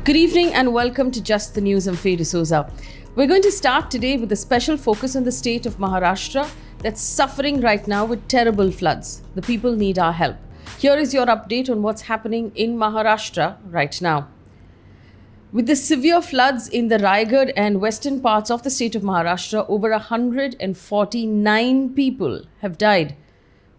Good evening and welcome to Just the News. I'm Faye D'Souza. We're going to start today with a special focus on the state of Maharashtra that's suffering right now with terrible floods. The people need our help. Here is your update on what's happening in Maharashtra right now. With the severe floods in the Raigad and western parts of the state of Maharashtra, over 149 people have died.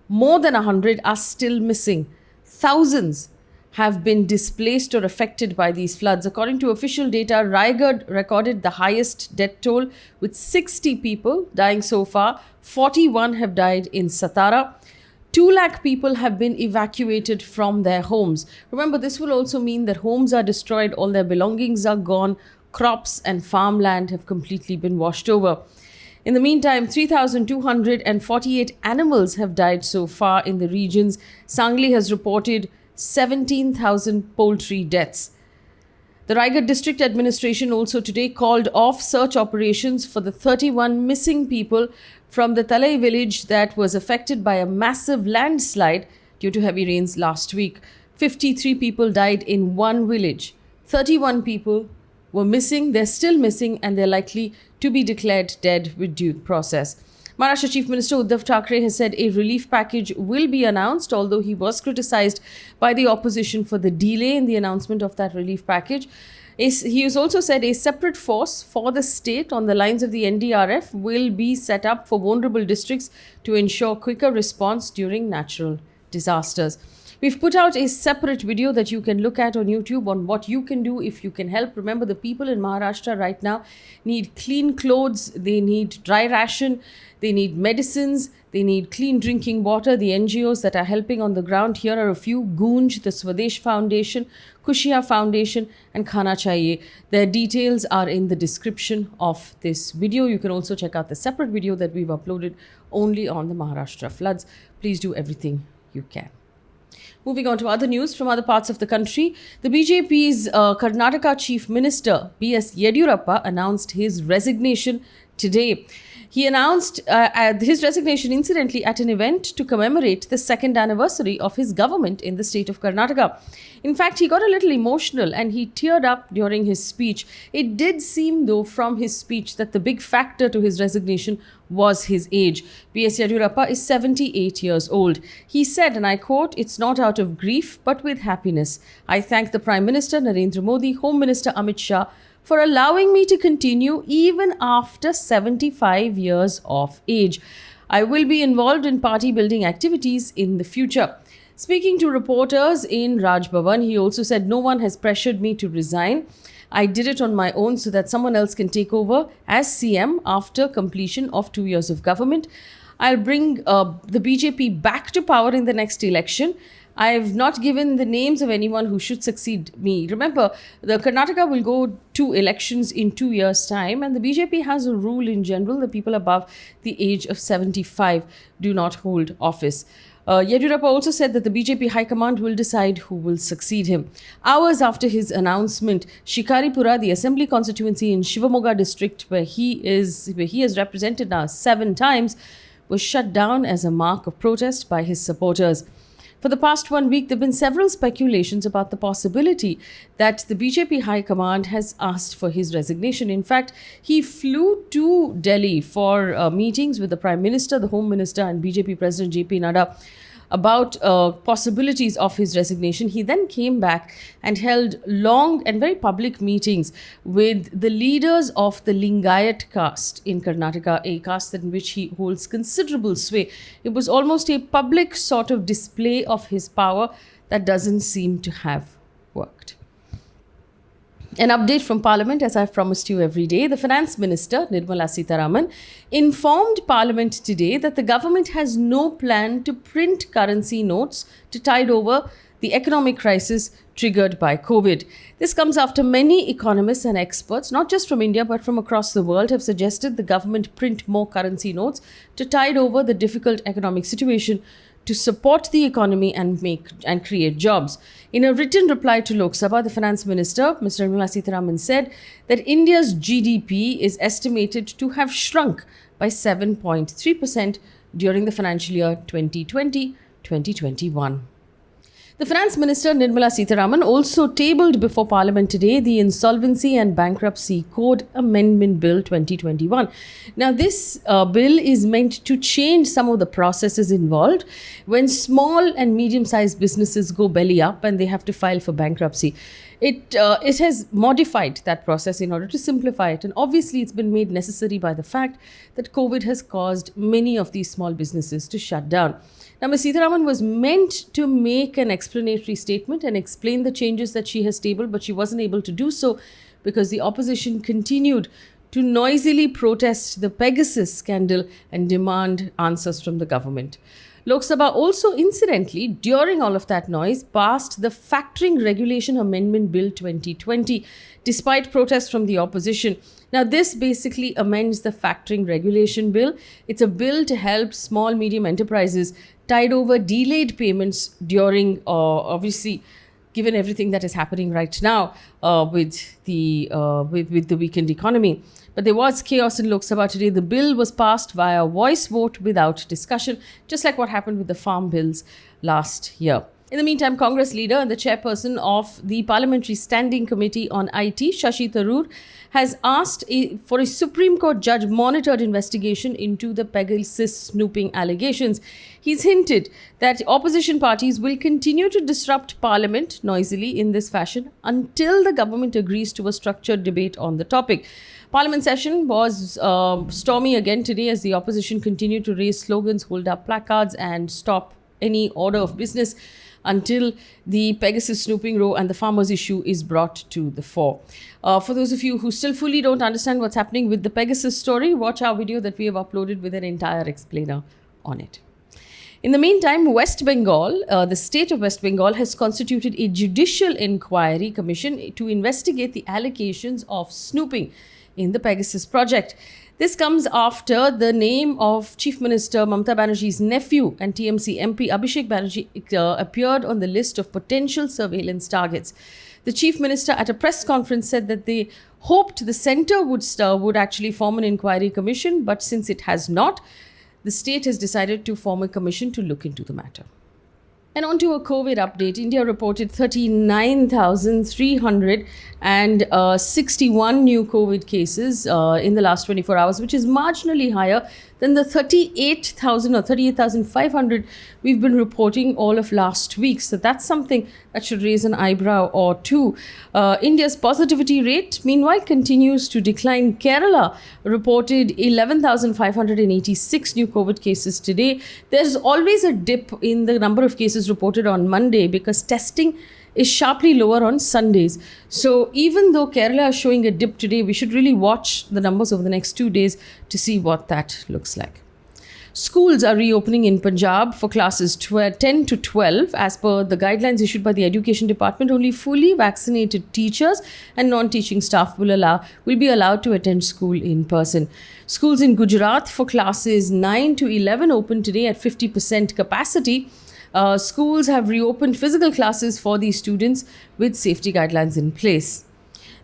More than 100 are still missing. Thousands have been displaced or affected by these floods. According to official data, Raigad recorded the highest death toll with 60 people dying so far. 41 have died in Satara. 2 lakh people have been evacuated from their homes. Remember, this will also mean that homes are destroyed, all their belongings are gone, crops and farmland have completely been washed over. In the meantime, 3,248 animals have died so far in the regions. Sangli has reported 17,000 poultry deaths. The Raigad District Administration also today called off search operations for the 31 missing people from the Talai village that was affected by a massive landslide due to heavy rains last week. 53 people died in one village. 31 people were missing, they're still missing, and they're likely to be declared dead with due process. Maharashtra Chief Minister Uddhav Thackeray has said a relief package will be announced, although he was criticized by the opposition for the delay in the announcement of that relief package. He has also said a separate force for the state on the lines of the NDRF will be set up for vulnerable districts to ensure quicker response during natural disasters. We've put out a separate video that you can look at on YouTube on what you can do if you can help. Remember, the people in Maharashtra right now need clean clothes, they need dry ration, they need medicines, they need clean drinking water. The NGOs that are helping on the ground here are a few: Goonj, the Swades Foundation, Khushiyaan Foundation and Khana Chahiye. Their details are in the description of this video. You can also check out the separate video that we've uploaded only on the Maharashtra floods. Please do everything you can. Moving on to other news from other parts of the country, the BJP's Karnataka Chief Minister B.S. Yediyurappa announced his resignation today. He announced his resignation, incidentally, at an event to commemorate the second anniversary of his government in the state of Karnataka. In fact, he got a little emotional and he teared up during his speech. It did seem, though, from his speech that the big factor to his resignation was his age. B.S. Yediyurappa is 78 years old. He said, and I quote, "It's not out of grief, but with happiness. I thank the Prime Minister Narendra Modi, Home Minister Amit Shah, for allowing me to continue even after 75 years of age. I will be involved in party building activities in the future." Speaking to reporters in Raj Bhavan, he also said, "No one has pressured me to resign. I did it on my own so that someone else can take over as CM after completion of 2 years of government. I'll bring the BJP back to power in the next election. I've not given the names of anyone who should succeed me." Remember, the Karnataka will go to elections in 2 years' time, and the BJP has a rule in general that people above the age of 75 do not hold office. Yediyurappa also said that the BJP High Command will decide who will succeed him. Hours after his announcement, Shikaripura, the assembly constituency in Shivamogga district, where he is represented now 7 times, was shut down as a mark of protest by his supporters. For the past 1 week, there have been several speculations about the possibility that the BJP High Command has asked for his resignation. In fact, he flew to Delhi for meetings with the Prime Minister, the Home Minister and BJP President JP Nadda about possibilities of his resignation. He then came back and held long and very public meetings with the leaders of the Lingayat caste in Karnataka, a caste in which he holds considerable sway. It was almost a public sort of display of his power that doesn't seem to have worked. An update from Parliament, as I've promised you every day. The Finance Minister, Nirmala Sitharaman, informed Parliament today that the government has no plan to print currency notes to tide over the economic crisis triggered by COVID. This comes after many economists and experts, not just from India but from across the world, have suggested the government print more currency notes to tide over the difficult economic situation, to support the economy and create jobs. In a written reply to Lok Sabha, the Finance Minister, Mr. Nirmala Sitharaman, said that India's GDP is estimated to have shrunk by 7.3% during the financial year 2020-2021. The Finance Minister Nirmala Sitharaman also tabled before Parliament today the Insolvency and Bankruptcy Code Amendment Bill 2021. Now, this bill is meant to change some of the processes involved when small and medium-sized businesses go belly up and they have to file for bankruptcy. It has modified that process in order to simplify it. And obviously, it's been made necessary by the fact that COVID has caused many of these small businesses to shut down. Now, Ms. Sitharaman was meant to make an explanatory statement and explain the changes that she has tabled, but she wasn't able to do so because the opposition continued to noisily protest the Pegasus scandal and demand answers from the government. Lok Sabha also, incidentally, during all of that noise, passed the Factoring Regulation Amendment Bill 2020, despite protests from the opposition. Now, this basically amends the Factoring Regulation Bill. It's a bill to help small, medium enterprises tide over delayed payments during, obviously, given everything that is happening right now with the weakened economy. But there was chaos in Lok Sabha today. The bill was passed via voice vote without discussion, just like what happened with the farm bills last year. In the meantime, Congress leader and the chairperson of the Parliamentary Standing Committee on IT, Shashi Tharoor, has asked for a Supreme Court judge monitored investigation into the Pegasus snooping allegations. He's hinted that opposition parties will continue to disrupt Parliament noisily in this fashion until the government agrees to a structured debate on the topic. Parliament session was stormy again today as the opposition continued to raise slogans, hold up placards and stop any order of business until the Pegasus snooping row and the farmers issue is brought to the fore. For those of you who still fully don't understand what's happening with the Pegasus story, watch our video that we have uploaded with an entire explainer on it. In the meantime, West Bengal, the state of West Bengal has constituted a judicial inquiry commission to investigate the allegations of snooping in the Pegasus project. This comes after the name of Chief Minister Mamata Banerjee's nephew and TMC MP Abhishek Banerjee appeared on the list of potential surveillance targets. The Chief Minister at a press conference said that they hoped the centre would actually form an inquiry commission, but since it has not, the state has decided to form a commission to look into the matter. And on to a COVID update. India reported 39,361 new COVID cases in the last 24 hours, which is marginally higher than the 38,000 or 38,500 we've been reporting all of last week. So that's something that should raise an eyebrow or two. India's positivity rate, meanwhile, continues to decline. Kerala reported 11,586 new COVID cases today. There's always a dip in the number of cases reported on Monday because testing is sharply lower on Sundays. So even though Kerala is showing a dip today, we should really watch the numbers over the next 2 days to see what that looks like. Schools are reopening in Punjab for classes 10 to 12. As per the guidelines issued by the Education Department, only fully vaccinated teachers and non-teaching staff will be allowed to attend school in person. Schools in Gujarat for classes 9 to 11 opened today at 50% capacity. Schools have reopened physical classes for these students with safety guidelines in place.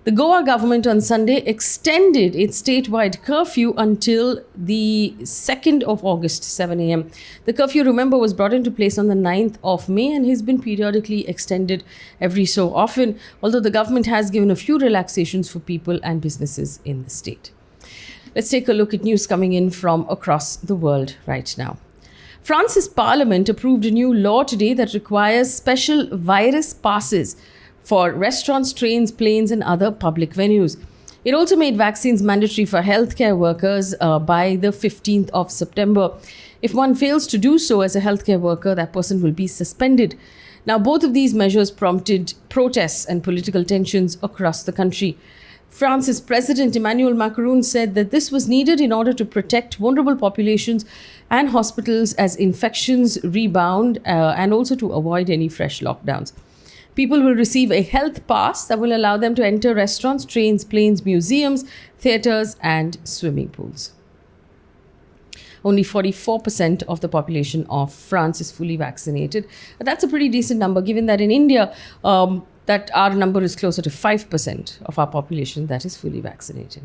The Goa government on Sunday extended its statewide curfew until the 2nd of August, 7 a.m. The curfew, remember, was brought into place on the 9th of May and has been periodically extended every so often, although the government has given a few relaxations for people and businesses in the state. Let's take a look at news coming in from across the world right now. France's parliament approved a new law today that requires special virus passes for restaurants, trains, planes, and other public venues. It also made vaccines mandatory for healthcare workers by the 15th of September. If one fails to do so as a healthcare worker, that person will be suspended. Now, both of these measures prompted protests and political tensions across the country. France's President Emmanuel Macron said that this was needed in order to protect vulnerable populations and hospitals as infections rebound and also to avoid any fresh lockdowns. People will receive a health pass that will allow them to enter restaurants, trains, planes, museums, theatres and swimming pools. Only 44% of the population of France is fully vaccinated. But that's a pretty decent number given that in India, that our number is closer to 5% of our population that is fully vaccinated.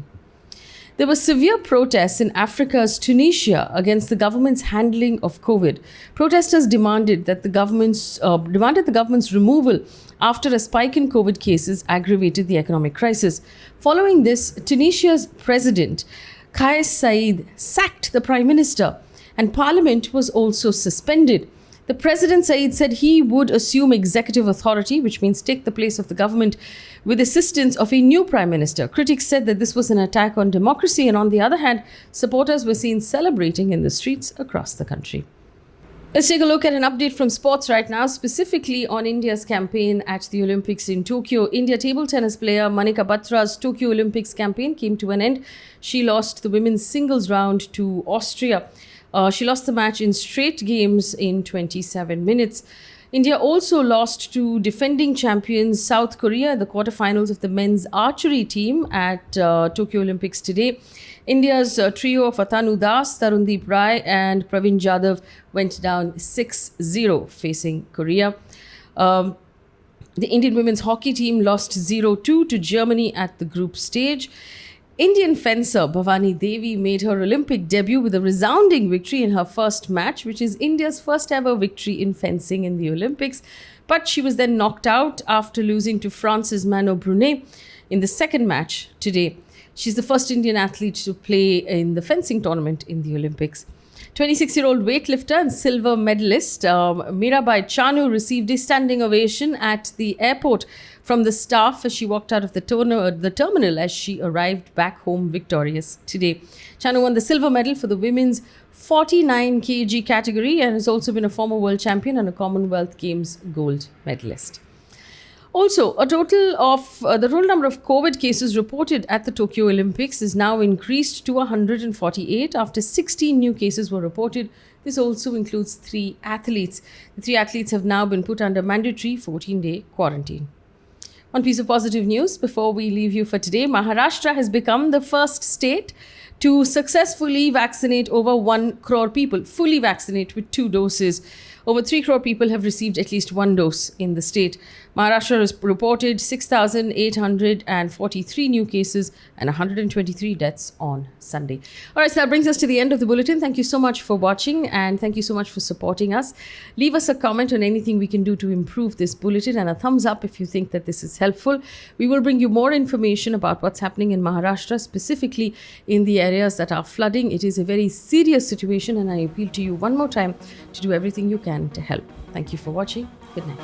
There were severe protests in Africa's Tunisia against the government's handling of COVID. Protesters demanded the government's removal after a spike in COVID cases aggravated the economic crisis. Following this, Tunisia's president Kais Saied sacked the prime minister, and parliament was also suspended. The President Said said he would assume executive authority, which means take the place of the government, with assistance of a new prime minister. Critics said that this was an attack on democracy, and on the other hand, supporters were seen celebrating in the streets across the country. Let's take a look at an update from sports right now, specifically on India's campaign at the Olympics in Tokyo. India table tennis player Manika Batra's Tokyo Olympics campaign came to an end. She lost the women's singles round to Austria. She lost the match in straight games in 27 minutes. India also lost to defending champions South Korea in the quarterfinals of the men's archery team at Tokyo Olympics today. India's trio of Atanu Das, Tarundeep Rai and Praveen Jadhav went down 6-0 facing Korea. The Indian women's hockey team lost 0-2 to Germany at the group stage. Indian fencer Bhavani Devi made her Olympic debut with a resounding victory in her first match, which is India's first ever victory in fencing in the Olympics. But she was then knocked out after losing to France's Mano Brunet in the second match today. She's the first Indian athlete to play in the fencing tournament in the Olympics. 26-year-old weightlifter and silver medalist Mirabai Chanu received a standing ovation at the airport from the staff as she walked out of the terminal as she arrived back home victorious today. Chanu won the silver medal for the women's 49 kg category and has also been a former world champion and a Commonwealth Games gold medalist. Also, the total number of COVID cases reported at the Tokyo Olympics is now increased to 148 after 16 new cases were reported. This also includes 3 athletes. The 3 athletes have now been put under mandatory 14-day quarantine. One piece of positive news before we leave you for today. Maharashtra has become the first state to successfully vaccinate over 1 crore people, fully vaccinate with 2 doses. Over 3 crore people have received at least 1 dose in the state. Maharashtra has reported 6,843 new cases and 123 deaths on Sunday. All right, so that brings us to the end of the bulletin. Thank you so much for watching and thank you so much for supporting us. Leave us a comment on anything we can do to improve this bulletin and a thumbs up if you think that this is helpful. We will bring you more information about what's happening in Maharashtra, specifically in the areas that are flooding. It is a very serious situation and I appeal to you one more time to do everything you can to help. Thank you for watching. Good night.